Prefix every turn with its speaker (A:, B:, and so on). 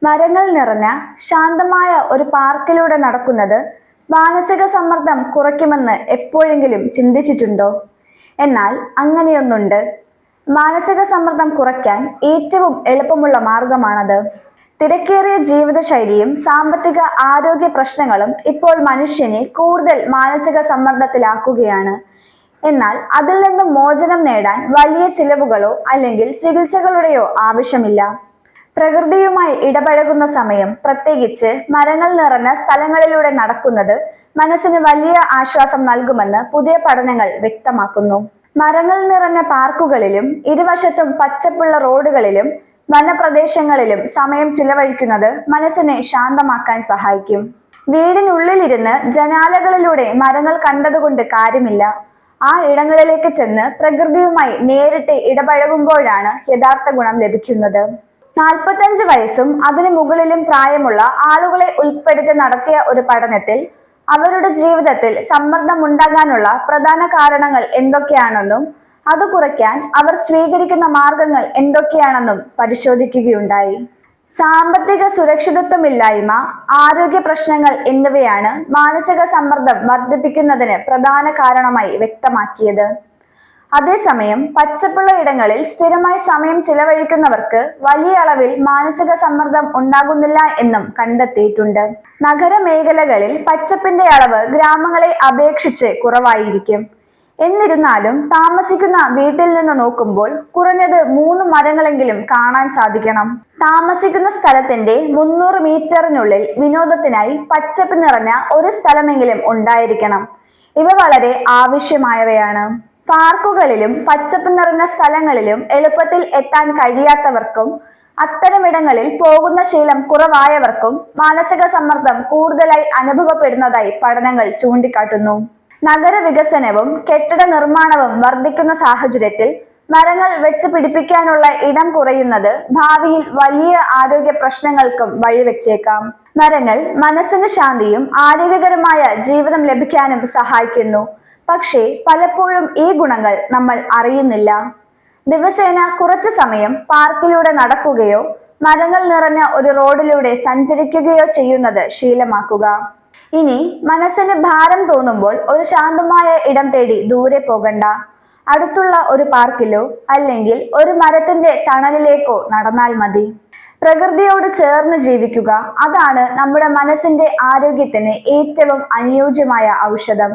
A: മരങ്ങൾ നിറഞ്ഞ ശാന്തമായ ഒരു പാർക്കിലൂടെ നടക്കുന്നത് മാനസിക സമ്മർദ്ദം കുറയ്ക്കുമെന്ന് എപ്പോഴെങ്കിലും ചിന്തിച്ചിട്ടുണ്ടോ? എന്നാൽ അങ്ങനെയൊന്നുണ്ട്. മാനസിക സമ്മർദ്ദം കുറയ്ക്കാൻ ഏറ്റവും എളുപ്പമുള്ള മാർഗമാണത്. തിരക്കേറിയ ജീവിതശൈലിയും സാമ്പത്തിക ആരോഗ്യ പ്രശ്നങ്ങളും ഇപ്പോൾ മനുഷ്യനെ കൂടുതൽ മാനസിക സമ്മർദ്ദത്തിലാക്കുകയാണ്. എന്നാൽ അതിൽ നിന്നും മോചനം നേടാൻ വലിയ ചിലവുകളോ അല്ലെങ്കിൽ ചികിത്സകളുടെയോ ആവശ്യമില്ല. പ്രകൃതിയുമായി ഇടപഴകുന്ന സമയം, പ്രത്യേകിച്ച് മരങ്ങൾ നിറഞ്ഞ സ്ഥലങ്ങളിലൂടെ നടക്കുന്നത് മനസ്സിന് വലിയ ആശ്വാസം നൽകുമെന്ന് പുതിയ പഠനങ്ങൾ വ്യക്തമാക്കുന്നു. മരങ്ങൾ നിറഞ്ഞ പാർക്കുകളിലും ഇരുവശത്തും പച്ചപ്പുള്ള റോഡുകളിലും വനപ്രദേശങ്ങളിലും സമയം ചിലവഴിക്കുന്നത് മനസ്സിനെ ശാന്തമാക്കാൻ സഹായിക്കും. വീടിനുള്ളിലിരുന്ന് ജനാലകളിലൂടെ മരങ്ങൾ കണ്ടതുകൊണ്ട് കാര്യമില്ല. ആ ഇടങ്ങളിലേക്ക് ചെന്ന് പ്രകൃതിയുമായി നേരിട്ട് ഇടപഴകുമ്പോഴാണ് യഥാർത്ഥ ഗുണം ലഭിക്കുന്നത്. 45 വയസ്സും അതിനു മുകളിലും പ്രായമുള്ള ആളുകളെ ഉൾപ്പെടുത്തി നടത്തിയ ഒരു പഠനത്തിൽ അവരുടെ ജീവിതത്തിൽ സമ്മർദ്ദം ഉണ്ടാകാനുള്ള പ്രധാന കാരണങ്ങൾ എന്തൊക്കെയാണെന്നും അത് കുറയ്ക്കാൻ അവർ സ്വീകരിക്കുന്ന മാർഗങ്ങൾ എന്തൊക്കെയാണെന്നും പരിശോധിക്കുകയുണ്ടായി. സാമ്പത്തിക സുരക്ഷിതത്വമില്ലായ്മ, ആരോഗ്യ പ്രശ്നങ്ങൾ എന്നിവയാണ് മാനസിക സമ്മർദ്ദം വർദ്ധിപ്പിക്കുന്നതിന് പ്രധാന കാരണമായി വ്യക്തമാക്കിയത്. അതേസമയം പച്ചപ്പുള്ള ഇടങ്ങളിൽ സ്ഥിരമായി സമയം ചിലവഴിക്കുന്നവർക്ക് വലിയ അളവിൽ മാനസിക സമ്മർദ്ദം ഉണ്ടാകുന്നില്ല എന്നും കണ്ടെത്തിയിട്ടുണ്ട്. നഗരമേഖലകളിൽ പച്ചപ്പിന്റെ അളവ് ഗ്രാമങ്ങളെ അപേക്ഷിച്ച് കുറവായിരിക്കും. എന്നിരുന്നാലും താമസിക്കുന്ന വീട്ടിൽ നിന്ന് നോക്കുമ്പോൾ കുറഞ്ഞത് 3 മരങ്ങളെങ്കിലും കാണാൻ സാധിക്കണം. താമസിക്കുന്ന സ്ഥലത്തിന്റെ 300 മീറ്ററിനുള്ളിൽ വിനോദത്തിനായി പച്ചപ്പ് നിറഞ്ഞ ഒരു സ്ഥലമെങ്കിലും ഉണ്ടായിരിക്കണം. ഇവ വളരെ ആവശ്യമായവയാണ്. പാർക്കുകളിലും പച്ചപ്പ് നിറഞ്ഞ സ്ഥലങ്ങളിലും എളുപ്പത്തിൽ എത്താൻ കഴിയാത്തവർക്കും അത്തരമിടങ്ങളിൽ പോകുന്ന ശീലം കുറവായവർക്കും മാനസിക സമ്മർദ്ദം കൂടുതലായി അനുഭവപ്പെടുന്നതായി പഠനങ്ങൾ ചൂണ്ടിക്കാട്ടുന്നു. നഗരവികസനവും കെട്ടിട നിർമ്മാണവും വർദ്ധിക്കുന്ന സാഹചര്യത്തിൽ മരങ്ങൾ വെച്ച് പിടിപ്പിക്കാനുള്ള ഇടം കുറയുന്നത് ഭാവിയിൽ വലിയ ആരോഗ്യ പ്രശ്നങ്ങൾക്കും വഴിവെച്ചേക്കാം. മരങ്ങൾ മനസ്സിന് ശാന്തിയും ആരോഗ്യകരമായ ജീവിതം ലഭിക്കാനും സഹായിക്കുന്നു. പക്ഷേ പലപ്പോഴും ഈ ഗുണങ്ങൾ നമ്മൾ അറിയുന്നില്ല. ദിവസേന കുറച്ചു സമയം പാർക്കിലൂടെ നടക്കുകയോ മരങ്ങൾ നിറഞ്ഞ ഒരു റോഡിലൂടെ സഞ്ചരിക്കുകയോ ചെയ്യുന്നത് ശീലമാക്കുക. ഇനി മനസ്സിന് ഭാരം തോന്നുമ്പോൾ ഒരു ശാന്തമായ ഇടം തേടി ദൂരെ പോകണ്ട. അടുത്തുള്ള ഒരു പാർക്കിലോ അല്ലെങ്കിൽ ഒരു മരത്തിന്റെ തണലിലേക്കോ നടന്നാൽ മതി. പ്രകൃതിയോട് ചേർന്ന് ജീവിക്കുക, അതാണ് നമ്മുടെ മനസ്സിന്റെ ആരോഗ്യത്തിന് ഏറ്റവും അനുയോജ്യമായ ഔഷധം.